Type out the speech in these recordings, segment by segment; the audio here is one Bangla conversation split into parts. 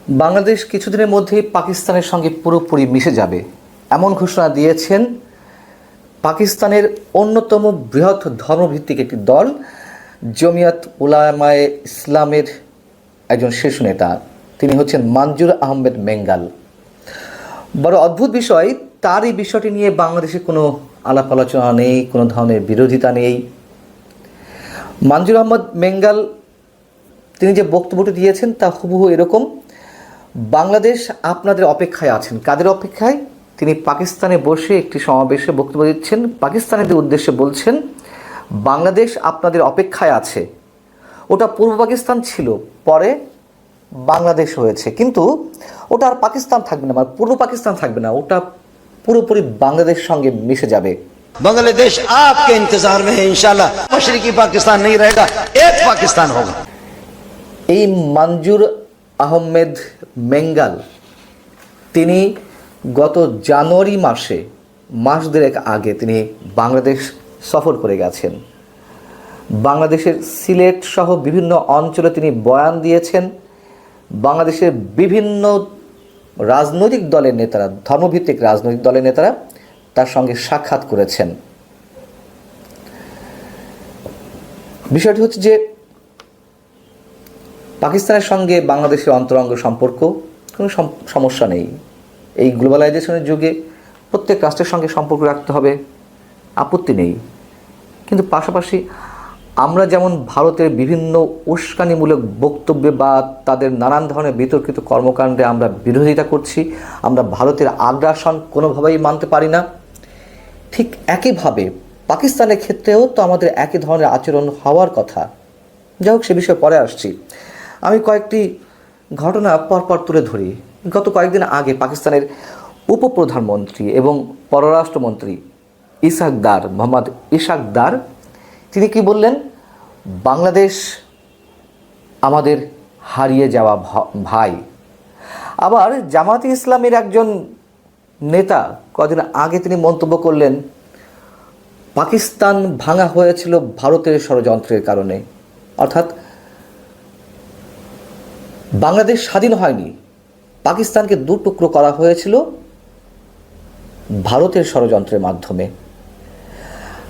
বাংলাদেশ কিছুদিনের মধ্যেই পাকিস্তানের সঙ্গে পুরোপুরি মিশে যাবে এমন ঘোষণা দিয়েছেন পাকিস্তানের অন্যতম বৃহৎ ধর্মভিত্তিক একটি দল জমিয়াত উলামায়ে ইসলামের একজন শীর্ষ নেতা। তিনি হচ্ছেন মঞ্জুর আহমেদ মেঙ্গাল। বড় অদ্ভুত বিষয়, তার এই বিষয়টি নিয়ে বাংলাদেশে কোনো আলাপ আলোচনা নেই, কোনো ধরনের বিরোধিতা নেই। মঞ্জুর আহমেদ মেঙ্গাল তিনি যে বক্তব্যটি দিয়েছেন তা হুবহু এরকম: বাংলাদেশ আপনাদের অপেক্ষায় আছেন। কাদের অপেক্ষায়? তিনি পাকিস্তানে বসে একটি সমাবেশে বক্তব্য দিচ্ছেন, পাকিস্তানিদের উদ্দেশ্যে বলছেন বাংলাদেশ আপনাদের অপেক্ষায় আছে। ওটা পূর্ব পাকিস্তান ছিল, পরে বাংলাদেশ হয়েছে, কিন্তু ওটা আর পাকিস্তান থাকবে না, মানে পূর্ব পাকিস্তান থাকবে না, ওটা পুরোপুরি বাংলাদেশের সঙ্গে মিশে যাবে। बांग्लादेश आपके इंतजार में है, इंशाल्लाह मशरिकी पाकिस्तान नहीं रहेगा, एक पाकिस्तान होगा। এই মঞ্জুর আহমেদ মেঙ্গাল তিনি গত জানুয়ারি মাস দেড়েক আগে তিনি বাংলাদেশ সফর করে গেছেন। বাংলাদেশের সিলেট সহ বিভিন্ন অঞ্চলে তিনি বয়ান দিয়েছেন। বাংলাদেশের বিভিন্ন রাজনৈতিক দলের নেতারা, ধর্মভিত্তিক রাজনৈতিক দলের নেতারা তার সঙ্গে সাক্ষাৎ করেছেন। বিষয়টি হচ্ছে যে পাকিস্তানের সঙ্গে বাংলাদেশের অন্তরঙ্গ সম্পর্ক, কোনো সমস্যা নেই। এই গ্লোবালাইজেশনের যুগে প্রত্যেক রাষ্ট্রের সঙ্গে সম্পর্ক রাখতে হবে, আপত্তি নেই। কিন্তু পাশাপাশি আমরা যেমন ভারতের বিভিন্ন উস্কানিমূলক বক্তব্যে বা তাদের নানান ধরনের বিতর্কিত কর্মকাণ্ডে আমরা বিরোধিতা করছি, আমরা ভারতের আগ্রাসন কোনোভাবেই মানতে পারি না, ঠিক একইভাবে পাকিস্তানের ক্ষেত্রেও তো আমাদের একই ধরনের আচরণ হওয়ার কথা। যাই হোক, সে বিষয়ে পরে আসছি। আমি কয়েকটি ঘটনা পরপর তুলে ধরি। গত কয়েকদিন আগে পাকিস্তানের উপপ্রধানমন্ত্রী এবং পররাষ্ট্রমন্ত্রী মোহাম্মদ ইসহাক দার তিনি কি বললেন? বাংলাদেশ আমাদের হারিয়ে যাওয়া ভাই। আবার জামায়াতে ইসলামের একজন নেতা কদিন আগে তিনি মন্তব্য করলেন পাকিস্তান ভাঙা হয়েছিল ভারতের ষড়যন্ত্রের কারণে। অর্থাৎ বাংলাদেশ স্বাধীন হয়নি, পাকিস্তানকে দু টুকরো করা হয়েছিল ভারতের ষড়যন্ত্রের মাধ্যমে।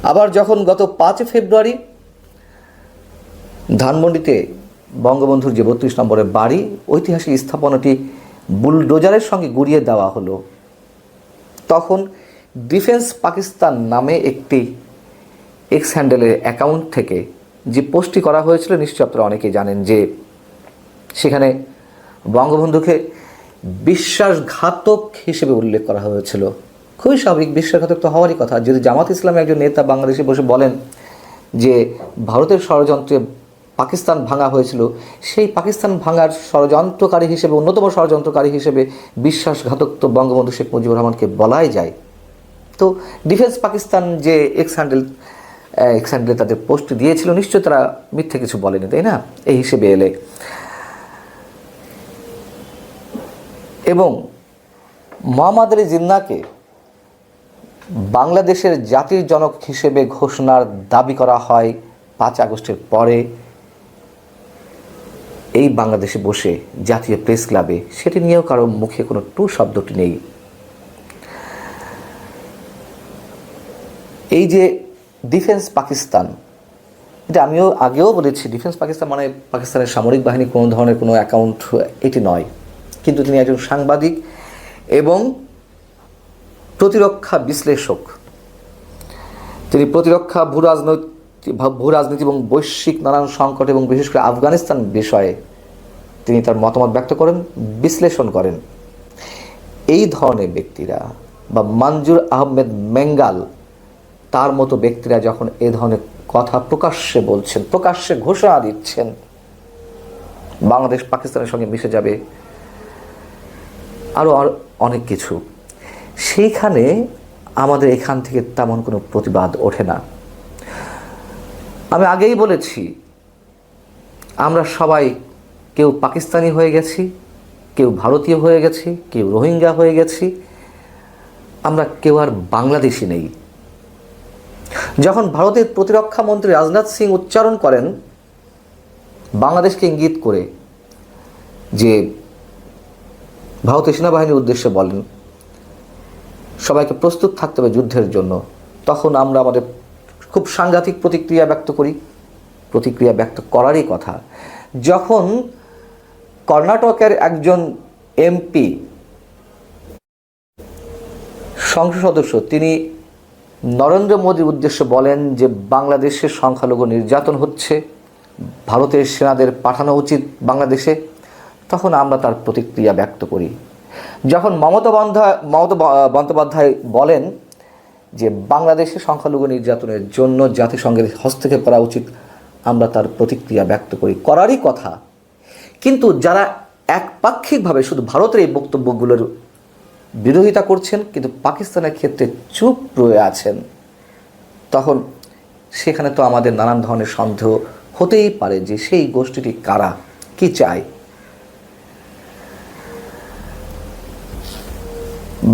আবার যখন গত 5 ফেব্রুয়ারি ধানমন্ডিতে বঙ্গবন্ধুর যে 32 নম্বরের বাড়ি, ঐতিহাসিক স্থাপনাটি বুলডোজারের সঙ্গে গুড়িয়ে দেওয়া হলো, তখন ডিফেন্স পাকিস্তান নামে একটি এক্স হ্যান্ডেলের অ্যাকাউন্ট থেকে যে পোস্টটি করা হয়েছিল, নিশ্চয়ই আপনারা অনেকেই জানেন যে সেখানে বঙ্গবন্ধুকে বিশ্বাসঘাতক হিসেবে উল্লেখ করা হয়েছিল। খুবই স্বাভাবিক, বিশ্বাসঘাতক তো হওয়ারই কথা। যদি জামাত ইসলামের একজন নেতা বাংলাদেশে বসে বলেন যে ভারতের ষড়যন্ত্রে পাকিস্তান ভাঙা হয়েছিল, সেই পাকিস্তান ভাঙার ষড়যন্ত্রকারী হিসেবে, অন্যতম ষড়যন্ত্রকারী হিসেবে বিশ্বাসঘাতক তো বঙ্গবন্ধু শেখ মুজিবুর রহমানকে বলাই যায়। তো ডিফেন্স পাকিস্তান যে এক্স হ্যান্ডেলে তাদের পোস্ট দিয়েছিল, নিশ্চয়ই তারা মিথ্যে কিছু বলেনি, তাই না? এই হিসেবে এলে এবং মোহাম্মদ আলী জিন্নাহকে বাংলাদেশের জাতির জনক হিসেবে ঘোষণার দাবি করা হয় 5 আগস্টের পরে এই বাংলাদেশে বসে জাতীয় প্রেস ক্লাবে, সেটি নিয়েও কারো মুখে কোনো টু শব্দটি নেই। এই যে ডিফেন্স পাকিস্তান, এটা আমিও আগেও বলেছি, ডিফেন্স পাকিস্তান মানে পাকিস্তানের সামরিক বাহিনী কোনো ধরনের কোনো অ্যাকাউন্ট এটি নয়। কিন্তু তিনি একজন সাংবাদিক এবং প্রতিরক্ষা বিশ্লেষক। তিনি প্রতিরক্ষা, ভূরাজনীতি এবং বৈশ্বিক নানান সংকট এবং বিশেষ করে আফগানিস্তান বিষয়ে তিনি তার মতামত ব্যক্ত করেন, বিশ্লেষণ করেন। এই ধরনের ব্যক্তিরা বা মঞ্জুর আহমেদ মেঙ্গাল তার মতো ব্যক্তিরা যখন এ ধরনের কথা প্রকাশ্যে বলছেন, প্রকাশ্যে ঘোষণা দিচ্ছেন বাংলাদেশ পাকিস্তানের সঙ্গে মিশে যাবে, আরও অনেক কিছু, সেইখানে আমাদের এখান থেকে তেমন কোনো প্রতিবাদ ওঠে না। আমি আগেই বলেছি, আমরা সবাই কেউ পাকিস্তানি হয়ে গেছি, কেউ ভারতীয় হয়ে গেছি, কেউ রোহিঙ্গা হয়ে গেছি, আমরা কেউ আর বাংলাদেশি নেই। যখন ভারতের প্রতিরক্ষা মন্ত্রী রাজনাথ সিং উচ্চারণ করেন বাংলাদেশকে ইঙ্গিত করে যে ভারতীয় সেনাবাহিনীর উদ্দেশ্যে বলেন সবাইকে প্রস্তুত থাকতে হবে যুদ্ধের জন্য, তখন আমরা আমাদের খুব সাংঘাতিক প্রতিক্রিয়া ব্যক্ত করি। প্রতিক্রিয়া ব্যক্ত করারই কথা। যখন কর্ণাটকের একজন এমপি সংসদ সদস্য তিনি নরেন্দ্র মোদীর উদ্দেশ্যে বলেন যে বাংলাদেশের সংখ্যালঘু নির্যাতন হচ্ছে, ভারতের সেনাদের পাঠানো উচিত বাংলাদেশে, তখন আমরা তার প্রতিক্রিয়া ব্যক্ত করি। যখন মমতা বন্দ্যোপাধ্যায় বলেন যে বাংলাদেশে সংখ্যালঘু নির্যাতনের জন্য জাতিসংঘের হস্তক্ষেপ করা উচিত, আমরা তার প্রতিক্রিয়া ব্যক্ত করি, করারই কথা। কিন্তু যারা একপাক্ষিকভাবে শুধু ভারতের এই বক্তব্যগুলোর বিরোধিতা করছেন কিন্তু পাকিস্তানের ক্ষেত্রে চুপ রয়ে আছেন, তখন সেখানে তো আমাদের নানান ধরনের সন্দেহ হতেই পারে যে সেই গোষ্ঠীটি কারা, কি চায়।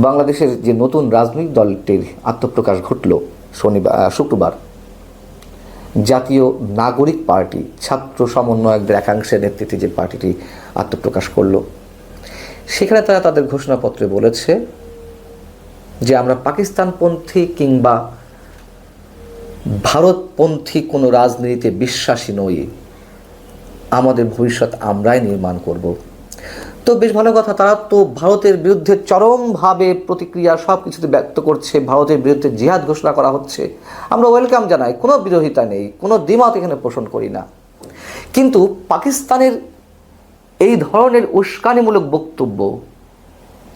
বাংলাদেশের যে নতুন রাজনৈতিক দলটির আত্মপ্রকাশ ঘটল শুক্রবার, জাতীয় নাগরিক পার্টি, ছাত্র সমন্বয়কদের একাংশের নেতৃত্বে যে পার্টিটি আত্মপ্রকাশ করলো, সেখানে তারা তাদের ঘোষণাপত্রে বলেছে যে আমরা পাকিস্তানপন্থী কিংবা ভারতপন্থী কোনো রাজনীতিতে বিশ্বাসী নই, আমাদের ভবিষ্যৎ আমরাই নির্মাণ করব। তো বেশ ভালো কথা, তারা তো ভারতের বিরুদ্ধে চরমভাবে প্রতিক্রিয়া সব কিছুতে ব্যক্ত করছে, ভারতের বিরুদ্ধে জিহাদ ঘোষণা করা হচ্ছে, আমরা ওয়েলকাম জানাই, কোনো বিরোধিতা নেই, কোনো দ্বিমত এখানে পোষণ করি না। কিন্তু পাকিস্তানের এই ধরনের উস্কানিমূলক বক্তব্য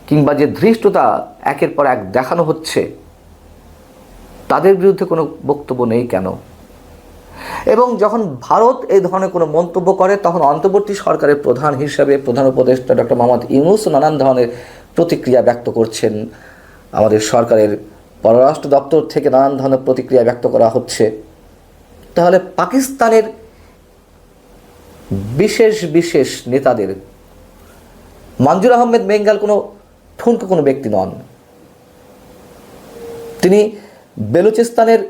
কিংবা যে ধৃষ্টতা একের পর এক দেখানো হচ্ছে, তাদের বিরুদ্ধে কোনো বক্তব্য নেই কেন? এবং যখন ভারত এই ধরনের কোনো মন্তব্য করে, তখন অন্তর্বর্তী সরকারের প্রধান হিসেবে প্রধান উপদেষ্টা ডক্টর মোহাম্মদ ইউনূস নানান ধরনের প্রতিক্রিয়া ব্যক্ত করছেন, আমাদের সরকারের পররাষ্ট্র দপ্তর থেকে নানান ধরনের প্রতিক্রিয়া ব্যক্ত করা হচ্ছে। তাহলে পাকিস্তানের বিশেষ বিশেষ নেতাদের, মঞ্জুর আহমেদ বেঙ্গাল কোনো ঠুনকো কোনো ব্যক্তি নন, তিনি বেলুচিস্তানের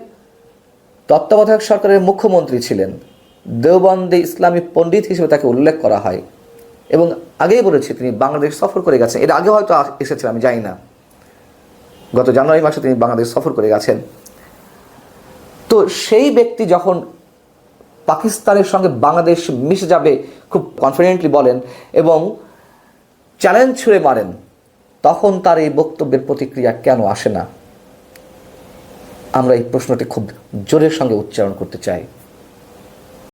তত্ত্বাবধায়ক সরকারের মুখ্যমন্ত্রী ছিলেন, দেওবন্দে ইসলামী পণ্ডিত হিসেবে তাকে উল্লেখ করা হয়, এবং আগেই বলেছি তিনি বাংলাদেশ সফর করে গেছেন, এর আগে হয়তো এসেছেন আমি জানি না, গত জানুয়ারি মাসে তিনি বাংলাদেশ সফর করে গেছেন। তো সেই ব্যক্তি যখন পাকিস্তানের সঙ্গে বাংলাদেশ মিশে যাবে খুব কনফিডেন্টলি বলেন এবং চ্যালেঞ্জ ছুড়ে মারেন, তখন তার এই বক্তব্যের প্রতিক্রিয়া কেন আসে না? আমরা এই প্রশ্নটি খুব জোরের সঙ্গে উচ্চারণ করতে চাই।